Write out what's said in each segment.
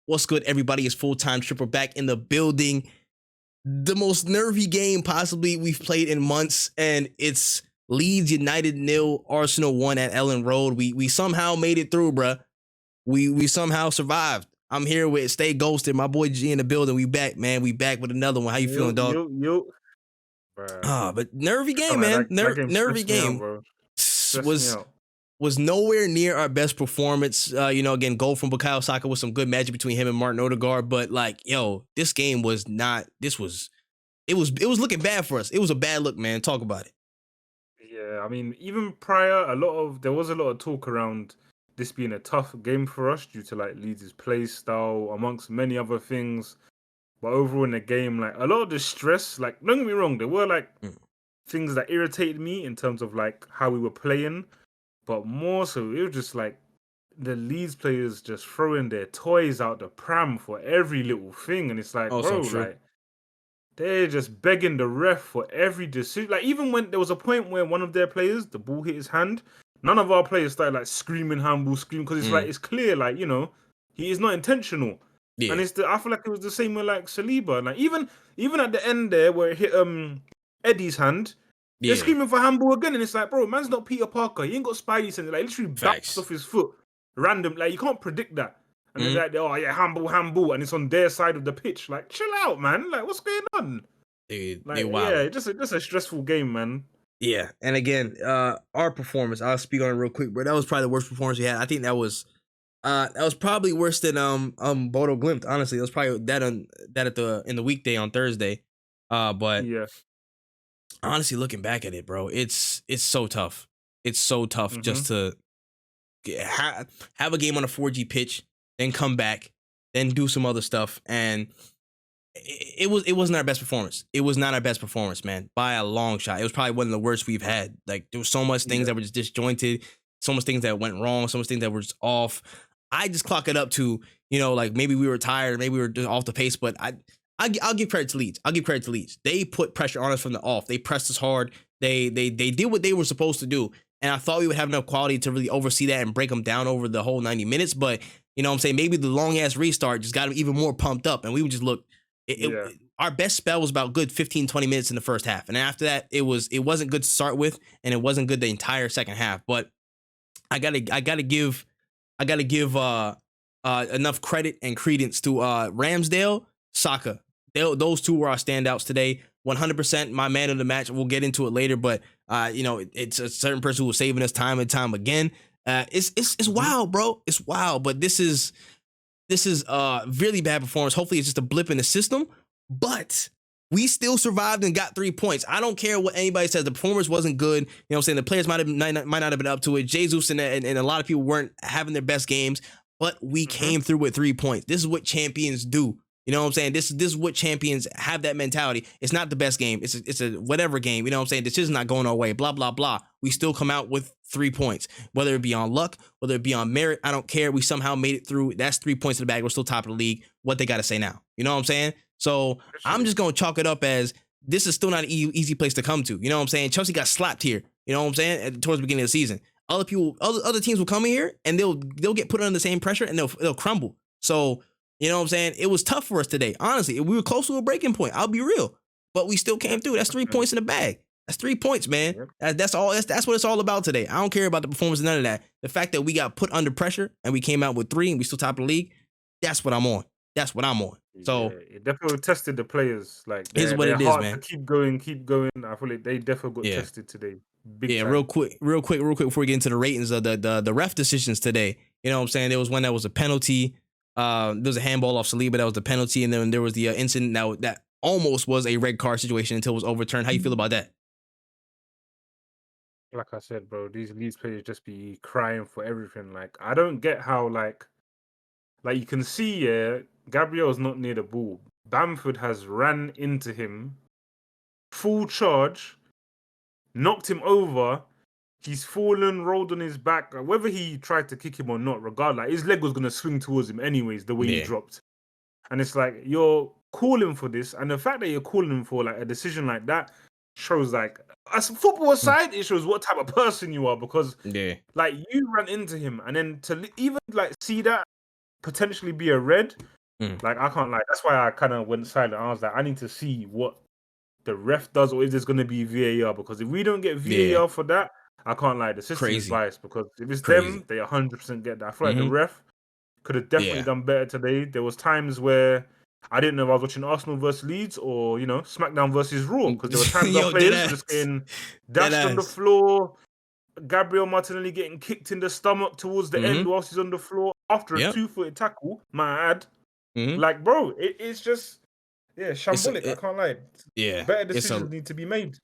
What's good, everybody? It's full-time Tripper back in the building. The most nervy game possibly we've played in months, and it's Leeds United 0, Arsenal 1 at Elland Road. We somehow made it through, bruh. We somehow survived. I'm here with Stay Ghosted, my boy G in the building. We back, man. We back with another one. How you feeling, dog? But nervy game, man. Nervy game. Bro. Was nowhere near our best performance. Again, goal from Bukayo Saka was some good magic between him and Martin Odegaard. But this game was not. It was looking bad for us. It was a bad look, man. Talk about it. Yeah, I mean, even prior, there was a lot of talk around this being a tough game for us due to like Leeds' play style, amongst many other things. But overall in the game, like a lot of the stress, like don't get me wrong, there were like things that irritated me in terms of like how we were playing. But more so, it was just like the Leeds players just throwing their toys out the pram for every little thing. And it's like, like, they're just begging the ref for every decision. Like, even when there was a point where one of their players, the ball hit his hand, none of our players started like screaming, handball, screaming, because it's like, it's clear, like, he is not intentional. Yeah. And I feel like it was the same with like Saliba. Like, even at the end there where it hit Eddie's hand, they're screaming for handball again, and it's like, bro, man's not Peter Parker. He ain't got Spidey sense. Like, literally bounced off his foot, random. Like, you can't predict that. And they're like, oh yeah, handball, and it's on their side of the pitch. Like, chill out, man. Like, what's going on? Dude, like, yeah, just a stressful game, man. Yeah, and again, our performance. I'll speak on it real quick, bro. That was probably the worst performance we had. I think that was probably worse than Bodo Glimt. Honestly, it was probably that in the weekday on Thursday. But yeah. Honestly, looking back at it, bro, it's so tough. It's so tough just to have a game on a 4G pitch, then come back, then do some other stuff, and it wasn't our best performance. It was not our best performance, man, by a long shot. It was probably one of the worst we've had. Like, there was so much things that were just disjointed, so much things that went wrong, so much things that were just off. I just clock it up to, like maybe we were tired, maybe we were just off the pace, but I'll give credit to Leeds. They put pressure on us from the off. They pressed us hard. They did what they were supposed to do. And I thought we would have enough quality to really oversee that and break them down over the whole 90 minutes. But, what I'm saying, maybe the long-ass restart just got them even more pumped up. And we would just look, our best spell was about good 15, 20 minutes in the first half. And after that, it wasn't good to start with, and it wasn't good the entire second half. But I gotta give enough credit and credence to Ramsdale, Saka. Those two were our standouts today. 100% my man of the match. We'll get into it later, but it's a certain person who was saving us time and time again. It's wild, bro. It's wild, but this is really bad performance. Hopefully, it's just a blip in the system, but we still survived and got 3 points. I don't care what anybody says. The performance wasn't good. You know what I'm saying? The players might not have been up to it. Jesus and a lot of people weren't having their best games, but we came through with 3 points. This is what champions do. You know what I'm saying? This is what champions have, that mentality. It's not the best game. It's a whatever game. You know what I'm saying? This is not going our way. Blah, blah, blah. We still come out with 3 points. Whether it be on luck, whether it be on merit, I don't care. We somehow made it through. That's 3 points in the bag. We're still top of the league. What they got to say now? You know what I'm saying? So I'm just going to chalk it up as this is still not an easy place to come to. You know what I'm saying? Chelsea got slapped here. You know what I'm saying? Towards the beginning of the season. Other teams will come in here and they'll get put under the same pressure and they'll crumble. So, you know what I'm saying? It was tough for us today. Honestly, we were close to a breaking point. I'll be real, but we still came through. That's 3 points in the bag. That's 3 points, man. That's all. That's what it's all about today. I don't care about the performance, none of that. The fact that we got put under pressure and we came out with 3 and we still top of the league. That's what I'm on. That's what I'm on. So it definitely tested the players. Like, here's what it is, man. Keep going. I feel like they definitely got tested today. Big time. real quick before we get into the ratings of the ref decisions today. You know what I'm saying? There was one that was a penalty. There was a handball off Saliba, that was the penalty, and then there was the incident that almost was a red card situation until it was overturned. How you feel about that? Like I said, bro, these Leeds players just be crying for everything. Like, I don't get how like you can see, Gabriel's not near the ball. Bamford has ran into him, full charge, knocked him over. He's fallen, rolled on his back. Whether he tried to kick him or not, regardless, his leg was going to swing towards him anyways, the way he dropped. And it's like, you're calling for this. And the fact that you're calling for like a decision like that shows, like, as football aside, it shows what type of person you are. Because like, you ran into him, and then to even like see that potentially be a red, Mm. Like I can't like. That's why I kind of went silent. I was like, I need to see what the ref does, or is this going to be VAR? Because if we don't get Yeah, VAR for that, I can't lie. The system is crazy, biased because if it's them, crazy. they 100% get that. I feel like the Hmm. ref could have definitely Yeah. done better today. There was times where I didn't know if I was watching Arsenal versus Leeds or SmackDown versus Raw because there were times our Yo, dead players were just ass, getting dead dashed on the ass. floor. Gabriel Martinelli getting kicked in the stomach towards the end Hmm. whilst he's on the floor after a Yep. two-footed tackle. My ad, Hmm. like bro, it's just It's shambolic. I it, can't lie. yeah. Better It's a decisions need to be made.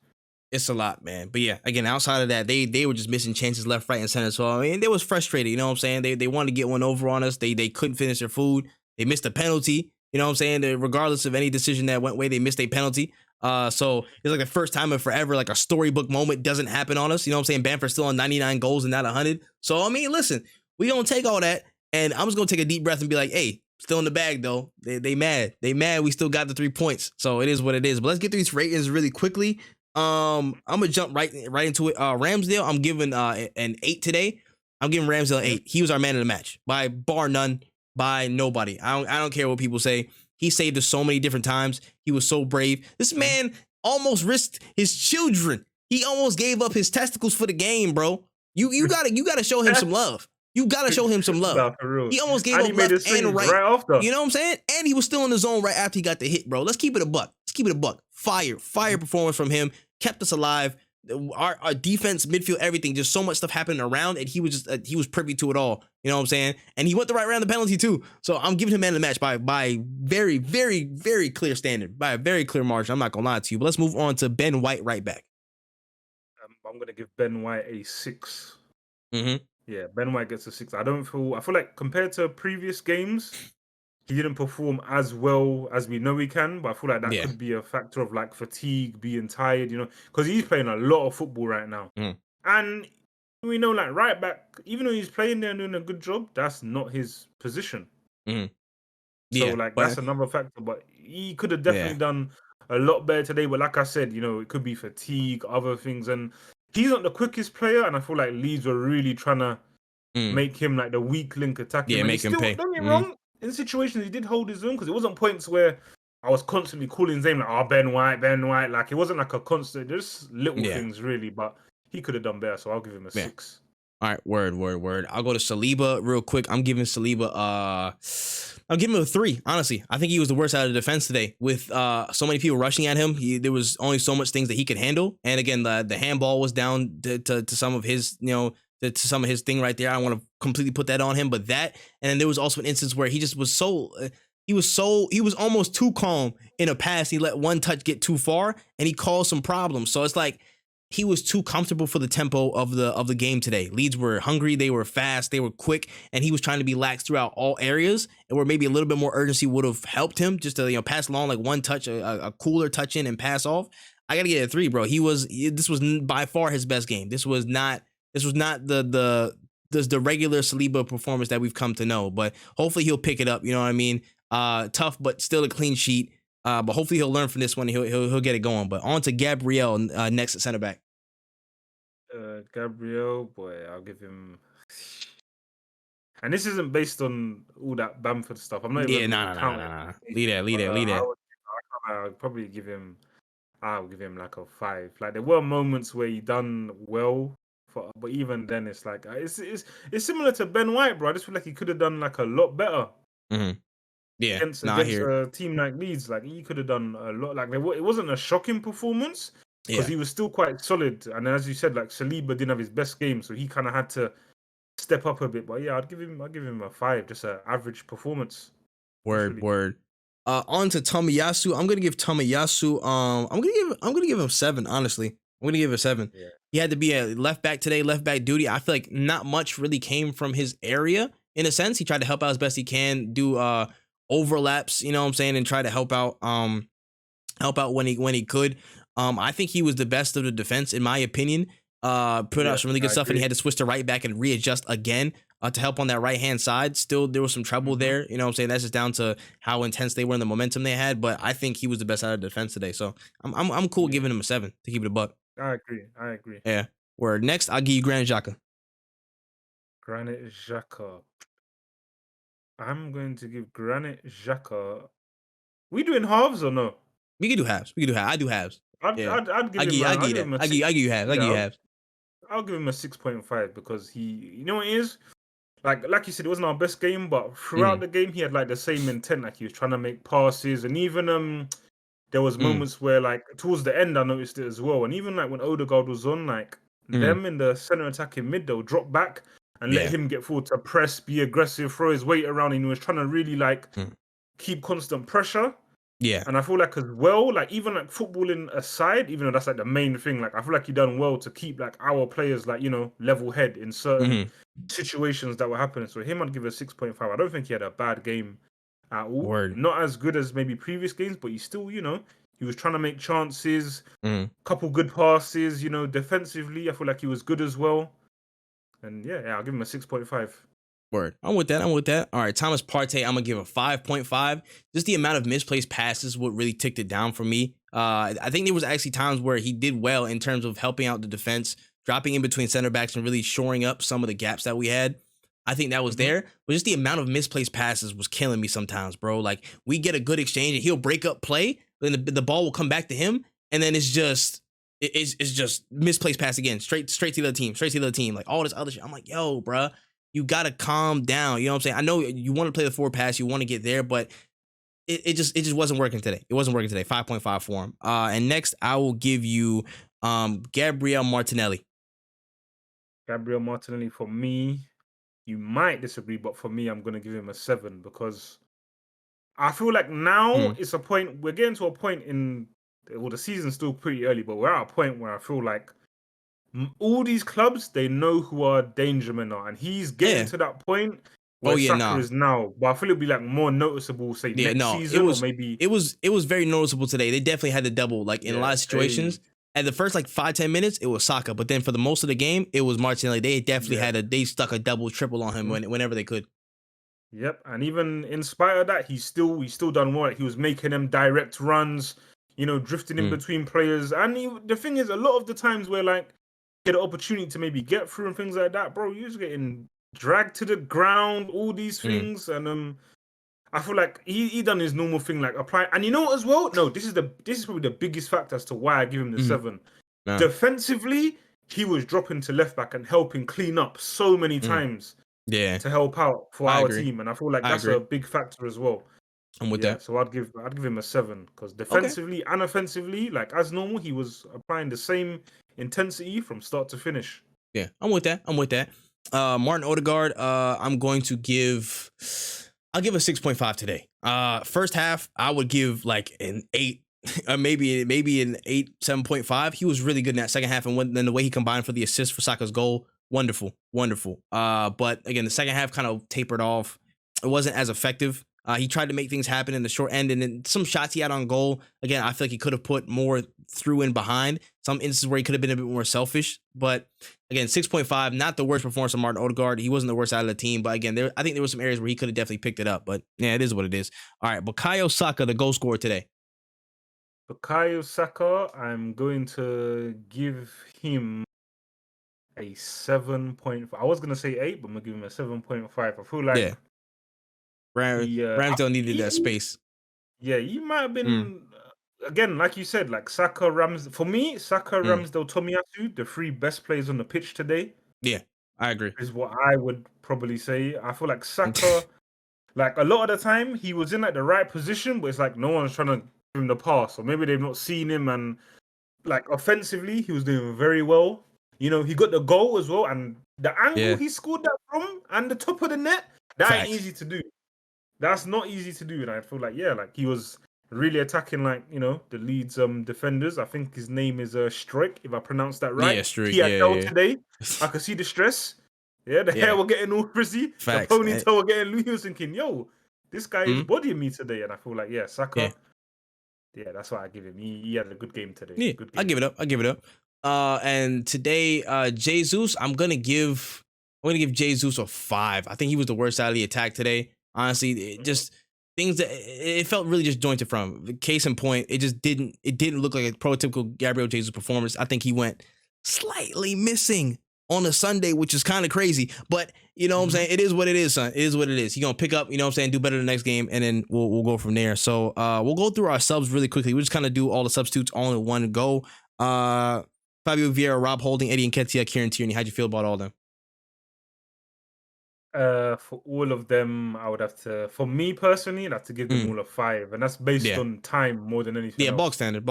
it's a lot, man. But yeah, again, outside of that, they were just missing chances left, right, and center. So I mean, they was frustrated. You know what I'm saying? They wanted to get one over on us. They couldn't finish their food. They missed a penalty. You know what I'm saying? Regardless of any decision that went way, they missed a penalty. So it's like the first time in forever, like a storybook moment doesn't happen on us. You know what I'm saying? Bamford's still on 99 goals and not 100. So I mean, listen, we gonna take all that, and I'm just gonna take a deep breath and be like, hey, still in the bag though. They mad. They mad. We still got the 3 points. So it is what it is. But let's get through these ratings really quickly. I'm gonna jump right into it. Ramsdale, I'm giving an 8 today. I'm giving Ramsdale an Mhm. 8. He was our man of the match by bar none, by nobody. I don't care what people say. He saved us so many different times. He was so brave. This Mhm. man almost risked his children. He almost gave up his testicles for the game, bro. You gotta show him some love. You gotta show him some love. Nah, for real. He almost gave And up he made left a and save right. right after. You know what I'm saying? And he was still in the zone right after he got the hit, bro. Let's keep it a buck. Let's keep it a buck. Fire performance from him. Kept us alive. Our defense, midfield, everything, just so much stuff happening around, and he was just he was privy to it all. You know what I'm saying? And he went the right round the penalty too. So I'm giving him man of the match by very, very, very clear standard, by a very clear margin. I'm not gonna lie to you. But let's move on to Ben White right back. I'm gonna give Ben White a 6. Mm-hmm. Yeah, Ben White gets a 6. I feel like compared to previous games, he didn't perform as well as we know he can, but I feel like that Yeah. could be a factor of like fatigue, being tired, because he's playing a lot of football right now. Mm. And we know, like, right back, even though he's playing there and doing a good job, that's not his position. Mm-hmm. So, Yeah. like, that's But another factor. But he could have yeah. definitely done a lot better today. But like I said, it could be fatigue, other things. And he's not the quickest player. And I feel like Leeds were really trying to Mm. make him like the weak link attacking Yeah. him. And he Make him still, pay. don't get me Mm-hmm. wrong, in situations he did hold his own because it wasn't points where I was constantly calling his name like, oh, Ben White, Ben White. Like, it wasn't like a constant, just little Yeah. things really. But he could have done better. So I'll give him a Yeah. 6. All right, word. I'll go to Saliba real quick. I'm giving Saliba I'm giving him a 3. Honestly, I think he was the worst out of the defense today. With so many people rushing at him, there was only so much things that he could handle. And again, the handball was down to some of his to some of his thing right there. I don't want to completely put that on him, but that, and then there was also an instance where he just was he was almost too calm in a pass. He let one touch get too far, and he caused some problems. So it's like he was too comfortable for the tempo of the game today. Leeds were hungry, they were fast, they were quick, and he was trying to be lax throughout all areas. And where maybe a little bit more urgency would have helped him, just to pass along like one touch, a cooler touch in and pass off. I gotta get a 3, bro. This was by far his best game. This was not the regular Saliba performance that we've come to know. But hopefully he'll pick it up. You know what I mean? Tough, but still a clean sheet. But hopefully he'll learn from this one. He'll get it going. But on to Gabriel next at center back. Gabriel, boy, I'll give him. And this isn't based on all that Bamford stuff. I'm not Yeah, even nah. counting. Lead that. I'll probably give him. I'll give him like a 5. Like there were moments where he done well, but even then, it's like it's similar to Ben White, bro. I just feel like he could have done like a lot better Mm-hmm. Yeah, I against hear. a team like Leeds. Like he could have done a lot. Like it wasn't a shocking performance because Yeah, he was still quite solid. And as you said, like Saliba didn't have his best game, so he kind of had to step up a bit. But yeah, I'll give him a 5, just an average performance. word. On to Tomiyasu. I'm gonna give Tomiyasu. I'm gonna give him 7. Honestly, I'm gonna give him a 7. Yeah. He had to be a left back today, left back duty. I feel like not much really came from his area in a sense. He tried to help out as best he can, do overlaps. You know what I'm saying, and try to help out when he could. I think he was the best of the defense in my opinion. Put out some really good stuff, and he had to switch to right back and readjust again to help on that right hand side. Still, there was some trouble there. You know what I'm saying? That's just down to how intense they were and the momentum they had. But I think he was the best out of the defense today. So I'm cool giving him a 7 to keep it a buck. I agree. Yeah. Where next, I'll give you Granit Xhaka. Granit Xhaka. I'm going to give Granit Xhaka. We doing halves or no? We can do halves. We can do halves. I do halves. I'd Yeah. I'd, I'd give I give him you, a, I I'll give you give that. him a I give six. you, I give you halves. I Yeah, give you I'll, halves. I'll give him a 6.5 because you know what it is. Like you said, it wasn't our best game, but throughout Mm, the game, he had like the same intent. Like he was trying to make passes, and even there was mm, moments where like towards the end, I noticed it as well. And even like when Odegaard was on, like mm. them in the center attacking mid, they'll drop back and let Yeah. him get forward to press, be aggressive, throw his weight around, and he was trying to really like Mm. keep constant pressure. Yeah. And I feel like as well, like even like footballing aside, even though that's like the main thing, like I feel like he done well to keep like our players like level head in certain Mm-hmm. situations that were happening. So him, I'd give a 6.5. I don't think he had a bad game at all. Word. Not as good as maybe previous games, but he still, he was trying to make chances, Mm. couple good passes. Defensively, I feel like he was good as well. And yeah, I'll give him a 6.5. Word. I'm with that. I'm with that. All right, Thomas Partey, I'm gonna give a 5.5. Just the amount of misplaced passes what really ticked it down for me. I think there was actually times where he did well in terms of helping out the defense, dropping in between center backs and really shoring up some of the gaps that we had. I think that was Hmm. there, but just the amount of misplaced passes was killing me sometimes, bro. Like we get a good exchange and he'll break up play, then the ball will come back to him, and then it's just it's just misplaced pass again, straight to the other team, straight to the other team, like all this other shit. I'm like, yo, bruh, you gotta calm down. You know what I'm saying? I know you want to play the forward pass, you want to get there, but it just wasn't working today. It wasn't working today. 5.5 for him. And next I will give you Gabriel Martinelli. Gabriel Martinelli, for me, you might disagree, but for me, I'm going to give him a 7 because I feel like now Mm. it's a point, we're getting to a point well, the season's still pretty early, but we're at a point where I feel like all these clubs, they know who our danger men are. And he's getting Yeah. to that point Oh where yeah, Saka nah. is now. But I feel it'll be like more noticeable, say, Yeah, next no. season or maybe, It was very noticeable today. They definitely had the double, like in a yeah, lot of situations. At the first like 5-10 minutes, it was Saka, but then for the most of the game, it was Martinelli. They definitely yeah. they stuck a double, triple on him Mhm. whenever they could. Yep, and even in spite of that, he's still done well. Like, he was making them direct runs, drifting in Mm, between players. And the thing is, a lot of the times where like get an opportunity to maybe get through and things like that, bro, you was getting dragged to the ground, all these mm, things, and I feel like he done his normal thing, like apply. And you know what as well? No, this is probably the biggest factor as to why I give him the mm, 7. nah, Defensively, he was dropping to left back and helping clean up so many mm, times yeah, to help out for I our agree. team, and I feel like I that's a agree. big factor as well. I'm with Yeah, that. so I'd give him a 7 because Okay. defensively and offensively, like as normal, he was applying the same intensity from start to finish. Yeah, I'm with that. I'm with that. Martin Odegaard, I'm going to give I'll give a 6.5 today. First half, I would give like an 8, maybe an 8, 7.5. He was really good in that second half, and then the way he combined for the assist for Saka's goal, wonderful, wonderful. But again, the second half kind of tapered off. It wasn't as effective. He tried to make things happen in the short end, and then some shots he had on goal. Again, I feel like he could have put more through and behind. Some instances where he could have been a bit more selfish, but again, 6.5, not the worst performance of Martin Odegaard. He wasn't the worst out of the team, but again, I think there were some areas where he could have definitely picked it up. But yeah, it is what it is. All right, Bukayo Saka, the goal scorer today. Bukayo Saka, I'm going to give him a 7.5. I was gonna say 8, but I'm gonna give him a 7.5. I feel like Yeah, Ramsdale needed that he space. yeah, he might have Mm, been again, like you said, like Saka, for me, Saka, mm. Ramsdale, Tomiyasu, the three best players on the pitch today Yeah, I agree. is what I would probably say. I feel like Saka, like a lot of the time, he was in like the right position, but it's like no one's trying to give him the pass, or maybe they've not seen him. And like offensively, he was doing very well. He got the goal as well, and the angle Yeah, he scored that from, and the top of the net, that ain't facts. easy to do. That's not easy to do, and I feel like like he was really attacking like the Leeds defenders. I think his name is Strike, if I pronounced that right. Yeah, streak. He had Yeah, L yeah, today. I could see the stress. Yeah, the hair yeah. were getting all frizzy, the Facts. ponytail were getting loose. He was thinking, yo, this guy is Mm, bodying me today, and I feel like yeah, Saka. Yeah, that's why I give him. He had a good game today. yeah. Good I game. give it up. I give it up. And today, Jesus, I'm gonna give Jesus a 5. I think he was the worst out of the attack today. Honestly, it Mhm. just things that it felt really just jointed from. Case in point, it didn't look like a prototypical Gabriel Jesus performance. I think he went slightly missing on a Sunday, which is kind of crazy. But you know what I'm saying? It is what it is, son. It is what it is. He's gonna pick up, you know what I'm saying, do better the next game, and then we'll go from there. So we'll go through our subs really quickly. We'll just kind of do all the substitutes all in one go. Fabio Vieira, Rob Holding, Eddie Nketiah, Kieran Tierney. How'd you feel about all of them? For all of them, I would have to, for me personally, I'd have to give them all a 5, and that's based Yeah. on time more than anything else. Box standard.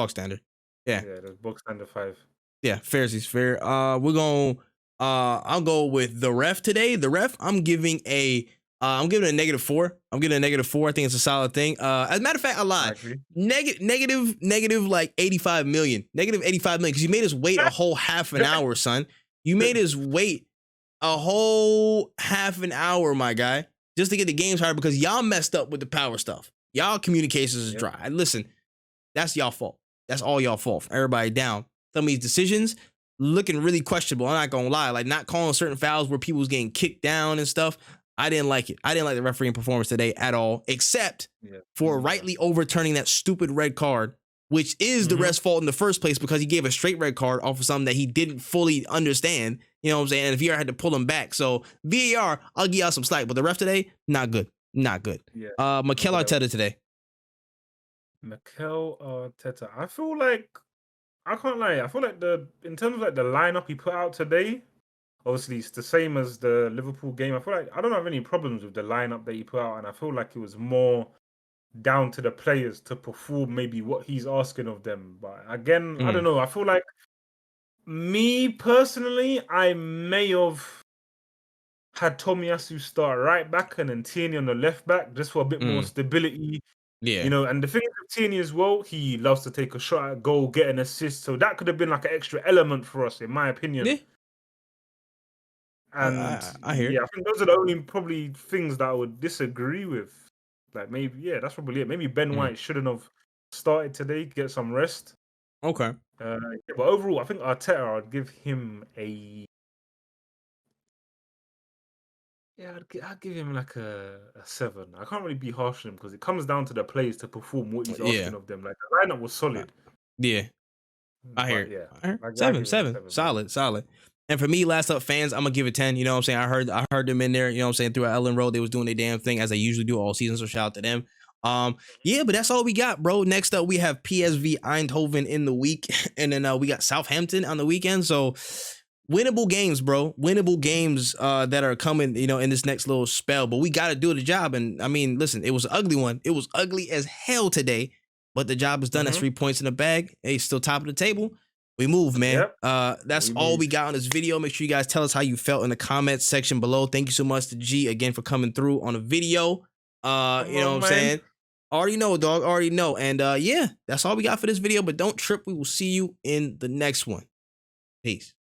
Yeah. Yeah, the box standard 5. Yeah, fair is fair. We're going I'll go with the ref today. The ref, I'm giving a -4. I'm giving a -4. I think it's a solid thing. As a matter of fact, I lied. Negative like 85 million. Negative 85 million. Because you made us wait a whole half an hour, son. You made us wait a whole half an hour, my guy, just to get the game started because y'all messed up with the power stuff. Y'all communications is dry. Listen, that's y'all fault. That's all y'all fault. Everybody down. Some of these decisions looking really questionable. I'm not gonna lie, like not calling certain fouls where people was getting kicked down and stuff. I didn't like it. I didn't like the refereeing performance today at all, except for rightly overturning that stupid red card, which is the ref's fault in the first place because he gave a straight red card off of something that he didn't fully understand. You know what I'm saying? And VAR had to pull him back. So VAR, I'll give y'all some slack, but the ref today, not good. Not good. Yeah. Mikel Arteta today. Mikel Arteta. I feel like, I can't lie, I feel like in terms of like the lineup he put out today, obviously it's the same as the Liverpool game. I feel like I don't have any problems with the lineup that he put out, and I feel like it was more down to the players to perform maybe what he's asking of them. But again, I don't know. I feel like me personally, I may have had Tomiyasu start right back and then Tierney on the left back just for a bit more stability. Yeah. You know, and the thing is with Tierney as well, he loves to take a shot at goal, get an assist. So that could have been like an extra element for us, in my opinion. Yeah. And I hear. Yeah, I think those are the only probably things that I would disagree with. Like maybe, that's probably it. Maybe Ben White shouldn't have started today, get some rest. Okay. But overall, I think Arteta, I'd give him a... Yeah, I'd give him like a 7. I can't really be harsh on him because it comes down to the players to perform what he's asking of them. Like the lineup was solid. Yeah. I hear. Yeah. Seven. Solid. And for me, last up fans, I'm gonna give it 10. You know what I'm saying? I heard them in there, you know what I'm saying, through Elland Road. They was doing their damn thing as they usually do all season. So shout out to them. Yeah, but that's all we got, bro. Next up, we have PSV Eindhoven in the week, and then we got Southampton on the weekend. So winnable games, bro. Winnable games that are coming, you know, in this next little spell. But we gotta do the job. And I mean, listen, it was an ugly one. It was ugly as hell today, but the job is done. That's 3 points in the bag. Hey, still top of the table. We move, man. That's all we got on this video. Make sure you guys tell us how you felt in the comments section below. Thank you so much to G again for coming through on a video. You know what I'm saying? Already know, dog. Already know. And yeah, that's all we got for this video. But don't trip. We will see you in the next one. Peace.